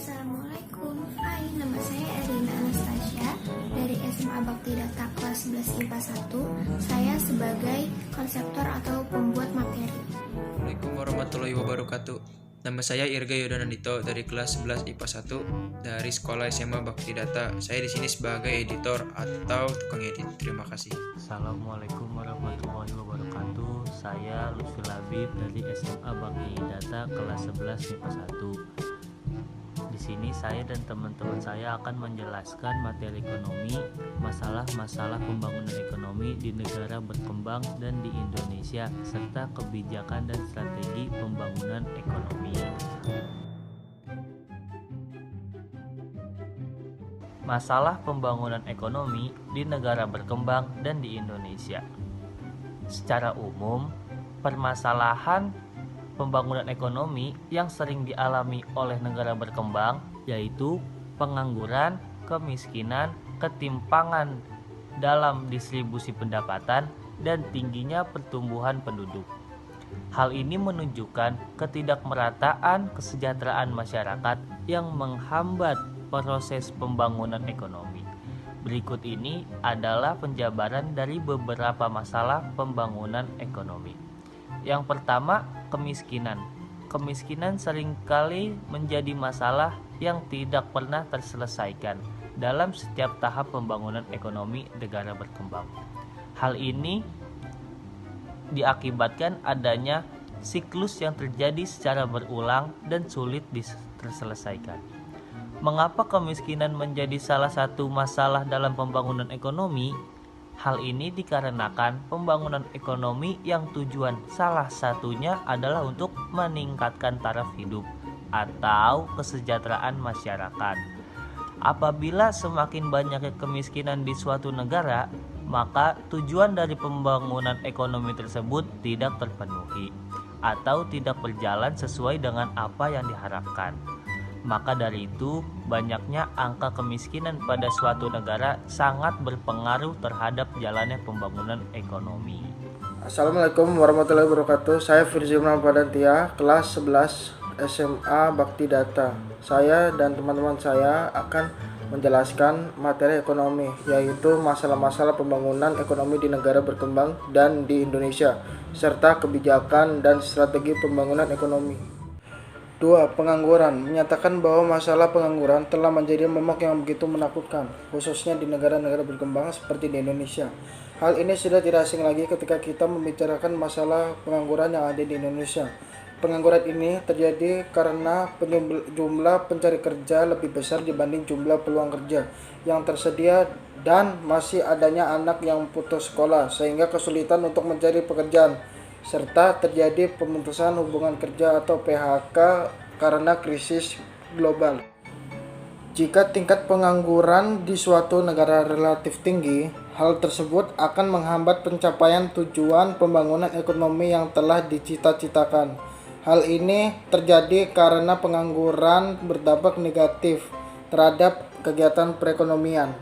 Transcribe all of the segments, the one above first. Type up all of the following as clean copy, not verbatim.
Assalamualaikum. Hai, nama saya Erina Anastasia dari SMA Bakti Data kelas 11 IPA 1. Saya sebagai konseptor atau pembuat materi. Assalamualaikum warahmatullahi wabarakatuh. Nama saya Irga Yodanandito dari kelas 11 IPA 1 dari sekolah SMA Bakti Data. Saya di sini sebagai editor atau tukang edit. Terima kasih. Assalamualaikum warahmatullahi wabarakatuh. Saya Lutfi Labib dari SMA Bakti Data kelas 11 IPA 1. Di sini saya dan teman-teman saya akan menjelaskan materi ekonomi, masalah-masalah pembangunan ekonomi di negara berkembang dan di Indonesia, serta kebijakan dan strategi pembangunan ekonomi. Masalah pembangunan ekonomi di negara berkembang dan di Indonesia. Secara umum, permasalahan pembangunan ekonomi yang sering dialami oleh negara berkembang yaitu pengangguran, kemiskinan, ketimpangan dalam distribusi pendapatan, dan tingginya pertumbuhan penduduk. Hal ini menunjukkan ketidakmerataan kesejahteraan masyarakat yang menghambat proses pembangunan ekonomi. Berikut ini adalah penjabaran dari beberapa masalah pembangunan ekonomi. Yang pertama, kemiskinan. Kemiskinan seringkali menjadi masalah yang tidak pernah terselesaikan dalam setiap tahap pembangunan ekonomi negara berkembang. Hal ini diakibatkan adanya siklus yang terjadi secara berulang dan sulit terselesaikan. Mengapa kemiskinan menjadi salah satu masalah dalam pembangunan ekonomi? Hal ini dikarenakan pembangunan ekonomi yang tujuan salah satunya adalah untuk meningkatkan taraf hidup atau kesejahteraan masyarakat. Apabila semakin banyaknya kemiskinan di suatu negara, maka tujuan dari pembangunan ekonomi tersebut tidak terpenuhi atau tidak berjalan sesuai dengan apa yang diharapkan. Maka dari itu, banyaknya angka kemiskinan pada suatu negara sangat berpengaruh terhadap jalannya pembangunan ekonomi. Assalamualaikum warahmatullahi wabarakatuh. Saya Firzi Padantia, kelas 11 SMA Bakti Data. Saya dan teman-teman saya akan menjelaskan materi ekonomi, yaitu masalah-masalah pembangunan ekonomi di negara berkembang dan di Indonesia, serta kebijakan dan strategi pembangunan ekonomi. 2. Pengangguran. Menyatakan bahwa masalah pengangguran telah menjadi momok yang begitu menakutkan, khususnya di negara-negara berkembang seperti di Indonesia. Hal ini sudah tidak asing lagi ketika kita membicarakan masalah pengangguran yang ada di Indonesia. Pengangguran ini terjadi karena jumlah pencari kerja lebih besar dibanding jumlah peluang kerja yang tersedia dan masih adanya anak yang putus sekolah sehingga kesulitan untuk mencari pekerjaan, serta terjadi pemutusan hubungan kerja atau PHK karena krisis global. Jika tingkat pengangguran di suatu negara relatif tinggi, hal tersebut akan menghambat pencapaian tujuan pembangunan ekonomi yang telah dicita-citakan. Hal ini terjadi karena pengangguran berdampak negatif terhadap kegiatan perekonomian.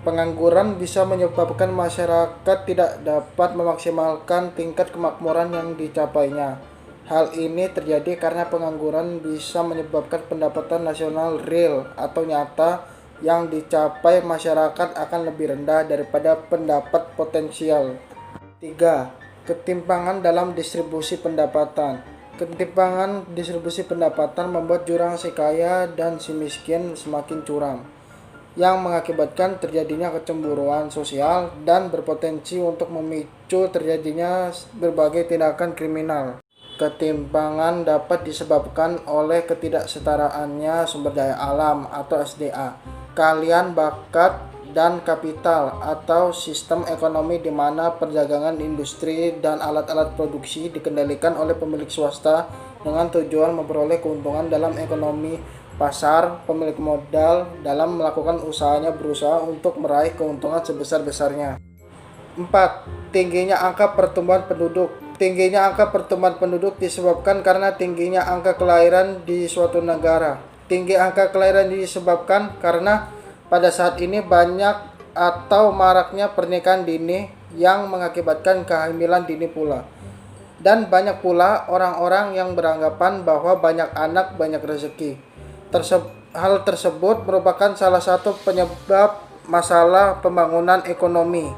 Pengangguran bisa menyebabkan masyarakat tidak dapat memaksimalkan tingkat kemakmuran yang dicapainya. Hal ini terjadi karena pengangguran bisa menyebabkan pendapatan nasional real atau nyata yang dicapai masyarakat akan lebih rendah daripada pendapat potensial. 3. Ketimpangan dalam distribusi pendapatan. Ketimpangan distribusi pendapatan membuat jurang si kaya dan si miskin semakin curam, yang mengakibatkan terjadinya kecemburuan sosial dan berpotensi untuk memicu terjadinya berbagai tindakan kriminal. Ketimpangan dapat disebabkan oleh ketidaksetaraannya sumber daya alam atau SDA, keahlian, bakat, dan kapital atau sistem ekonomi di mana perdagangan industri dan alat-alat produksi dikendalikan oleh pemilik swasta dengan tujuan memperoleh keuntungan dalam ekonomi pasar. Pemilik modal dalam melakukan usahanya berusaha untuk meraih keuntungan sebesar-besarnya. 4. Tingginya angka pertumbuhan penduduk. Tingginya angka pertumbuhan penduduk disebabkan karena tingginya angka kelahiran di suatu negara. Tinggi angka kelahiran disebabkan karena pada saat ini banyak atau maraknya pernikahan dini yang mengakibatkan kehamilan dini pula. Dan banyak pula orang-orang yang beranggapan bahwa banyak anak banyak rezeki. Hal tersebut merupakan salah satu penyebab masalah pembangunan ekonomi.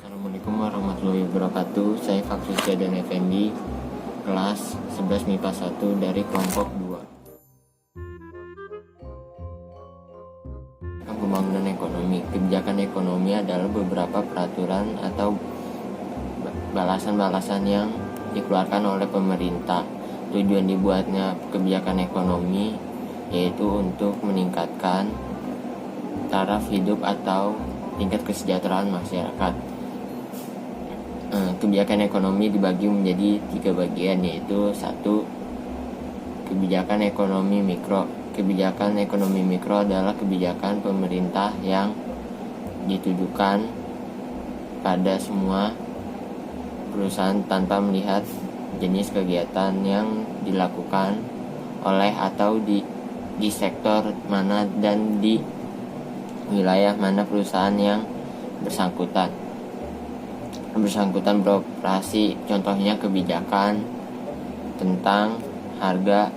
Assalamualaikum warahmatullahi wabarakatuh. Saya Faksus Jadan Effendi, kelas 11 MIPA 1 dari kelompok 2. Pembangunan ekonomi. Kebijakan ekonomi adalah beberapa peraturan atau balasan-balasan yang dikeluarkan oleh pemerintah. Tujuan dibuatnya kebijakan ekonomi yaitu untuk meningkatkan taraf hidup atau tingkat kesejahteraan masyarakat. Kebijakan ekonomi dibagi menjadi 3 bagian, yaitu 1. Kebijakan ekonomi mikro. Kebijakan ekonomi mikro adalah kebijakan pemerintah yang ditujukan pada semua perusahaan tanpa melihat jenis kegiatan yang dilakukan oleh atau di sektor mana dan di wilayah mana perusahaan yang bersangkutan beroperasi. Contohnya kebijakan tentang harga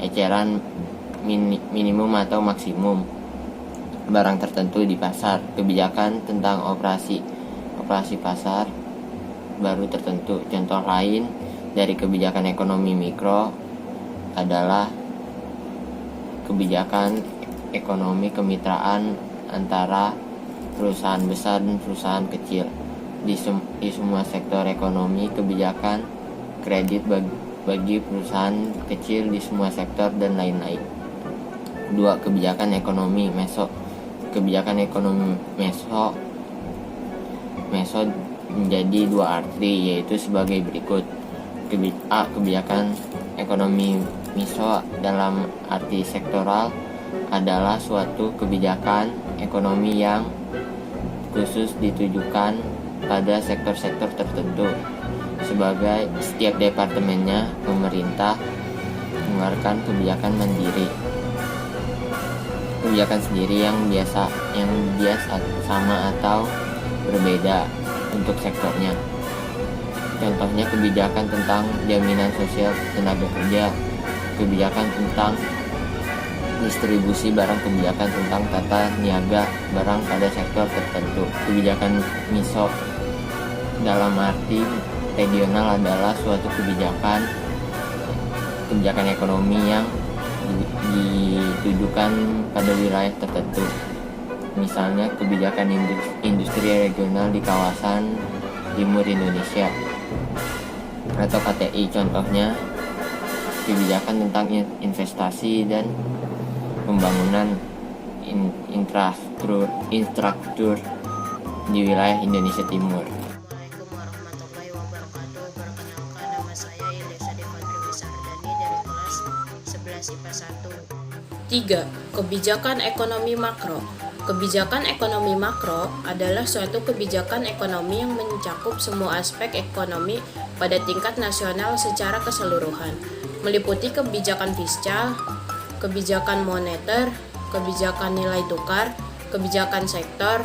eceran minimum atau maksimum barang tertentu di pasar. Kebijakan tentang operasi pasar baru tertentu. Contoh lain dari kebijakan ekonomi mikro adalah kebijakan ekonomi kemitraan antara perusahaan besar dan perusahaan kecil. Di semua sektor ekonomi, kebijakan kredit bagi perusahaan kecil di semua sektor dan lain-lain. 2. Kebijakan ekonomi meso. Kebijakan ekonomi meso menjadi 2 arti, yaitu sebagai berikut. Kebijakan ekonomi meso dalam arti sektoral adalah suatu kebijakan ekonomi yang khusus ditujukan pada sektor-sektor tertentu. Sebagai setiap departemennya, pemerintah mengeluarkan kebijakan mandiri, kebijakan sendiri yang biasa sama atau berbeda untuk sektornya. Contohnya kebijakan tentang jaminan sosial tenaga kerja, kebijakan tentang distribusi barang, kebijakan tentang tata niaga barang pada sektor tertentu. Kebijakan MISO dalam arti regional adalah suatu kebijakan ekonomi yang ditujukan pada wilayah tertentu. Misalnya kebijakan industri regional di kawasan timur Indonesia atau KTI. Contohnya kebijakan tentang investasi dan pembangunan infrastruktur di wilayah Indonesia Timur. Assalamualaikum warahmatullahi wabarakatuh. Perkenalkan, nama saya Yelisa Devantri Wisardani dari kelas 11 IPA 1. 3. Kebijakan ekonomi makro. Kebijakan ekonomi makro adalah suatu kebijakan ekonomi yang mencakup semua aspek ekonomi pada tingkat nasional secara keseluruhan, meliputi kebijakan fiskal, kebijakan moneter, kebijakan nilai tukar, kebijakan sektor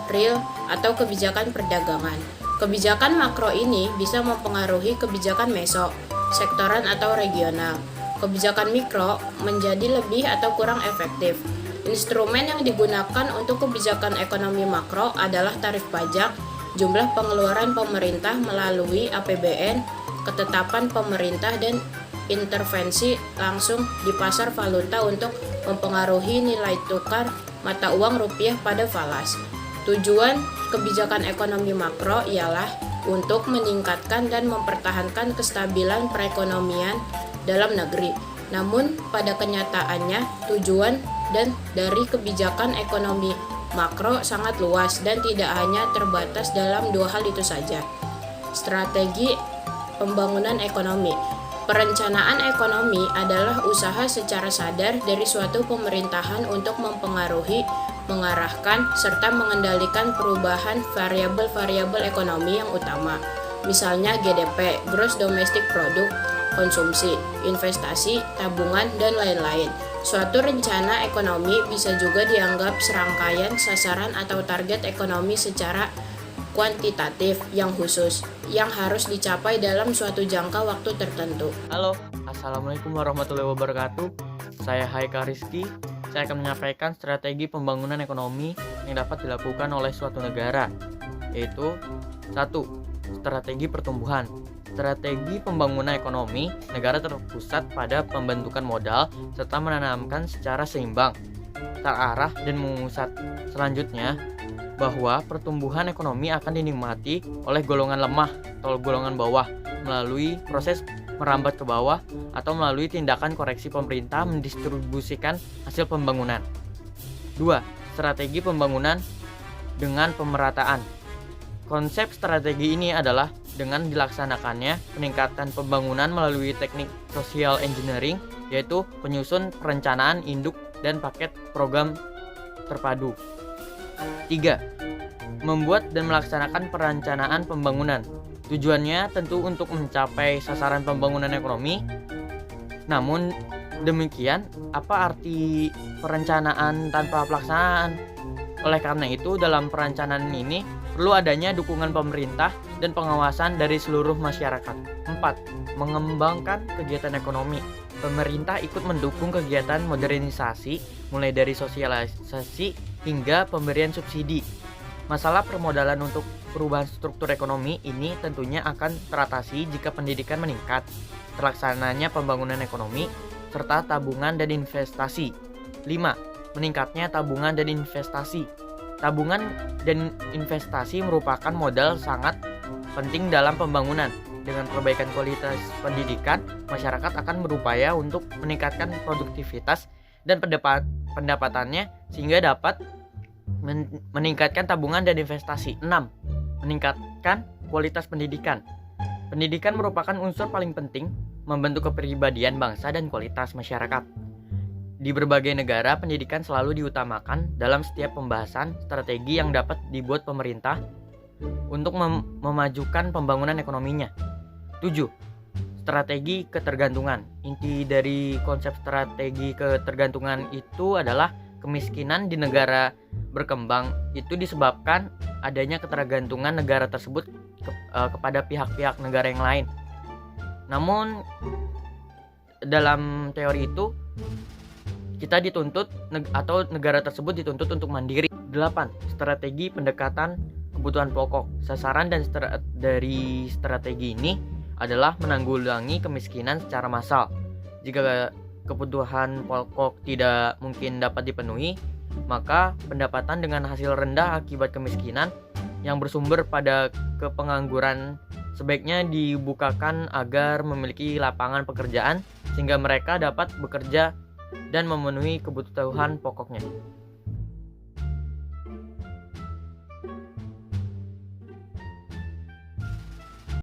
real, atau kebijakan perdagangan. Kebijakan makro ini bisa mempengaruhi kebijakan meso, sektoran atau regional. Kebijakan mikro menjadi lebih atau kurang efektif. Instrumen yang digunakan untuk kebijakan ekonomi makro adalah tarif pajak, jumlah pengeluaran pemerintah melalui APBN, ketetapan pemerintah, dan intervensi langsung di pasar valuta untuk mempengaruhi nilai tukar mata uang rupiah pada falas. Tujuan kebijakan ekonomi makro ialah untuk meningkatkan dan mempertahankan kestabilan perekonomian dalam negeri. Namun pada kenyataannya tujuan dan dari kebijakan ekonomi makro sangat luas dan tidak hanya terbatas dalam 2 hal itu saja. Strategi pembangunan ekonomi. Perencanaan ekonomi adalah usaha secara sadar dari suatu pemerintahan untuk mempengaruhi, mengarahkan, serta mengendalikan perubahan variabel-variabel ekonomi yang utama. Misalnya GDP, Gross Domestic Product, konsumsi, investasi, tabungan, dan lain-lain. Suatu rencana ekonomi bisa juga dianggap serangkaian sasaran atau target ekonomi secara kuantitatif yang khusus, yang harus dicapai dalam suatu jangka waktu tertentu. Halo, Assalamualaikum warahmatullahi wabarakatuh. Saya Haika Rizky. Saya akan menyampaikan strategi pembangunan ekonomi yang dapat dilakukan oleh suatu negara, yaitu 1. Strategi pertumbuhan. Strategi pembangunan ekonomi negara terpusat pada pembentukan modal serta menanamkan secara seimbang, terarah dan mengusat. Selanjutnya, bahwa pertumbuhan ekonomi akan dinikmati oleh golongan lemah atau golongan bawah melalui proses merambat ke bawah atau melalui tindakan koreksi pemerintah mendistribusikan hasil pembangunan. 2. Strategi pembangunan dengan pemerataan. Konsep strategi ini adalah dengan dilaksanakannya peningkatan pembangunan melalui teknik social engineering, yaitu penyusun perencanaan induk dan paket program terpadu. 3. Membuat dan melaksanakan perencanaan pembangunan. Tujuannya tentu untuk mencapai sasaran pembangunan ekonomi. Namun demikian, apa arti perencanaan tanpa pelaksanaan? Oleh karena itu, dalam perencanaan ini perlu adanya dukungan pemerintah dan pengawasan dari seluruh masyarakat. 4. Mengembangkan kegiatan ekonomi. Pemerintah ikut mendukung kegiatan modernisasi mulai dari sosialisasi hingga pemberian subsidi. Masalah permodalan untuk perubahan struktur ekonomi ini tentunya akan teratasi jika pendidikan meningkat, terlaksananya pembangunan ekonomi, serta tabungan dan investasi. 5. Meningkatnya tabungan dan investasi. Tabungan dan investasi merupakan modal sangat penting dalam pembangunan. Dengan perbaikan kualitas pendidikan, masyarakat akan berupaya untuk meningkatkan produktivitas dan pendapatannya sehingga dapat meningkatkan tabungan dan investasi. 6. Meningkatkan kualitas pendidikan. Pendidikan merupakan unsur paling penting membentuk kepribadian bangsa dan kualitas masyarakat. Di berbagai negara, pendidikan selalu diutamakan dalam setiap pembahasan strategi yang dapat dibuat pemerintah untuk memajukan pembangunan ekonominya. 7. Strategi ketergantungan. Inti dari konsep strategi ketergantungan itu adalah kemiskinan di negara berkembang itu disebabkan adanya ketergantungan negara tersebut kepada pihak-pihak negara yang lain. Namun dalam teori itu kita dituntut atau negara tersebut dituntut untuk mandiri. 8. Strategi pendekatan kebutuhan pokok. Sasaran dari strategi ini adalah menanggulangi kemiskinan secara massal. Jika kebutuhan pokok tidak mungkin dapat dipenuhi, maka pendapatan dengan hasil rendah akibat kemiskinan yang bersumber pada kepengangguran sebaiknya dibukakan agar memiliki lapangan pekerjaan sehingga mereka dapat bekerja dan memenuhi kebutuhan pokoknya.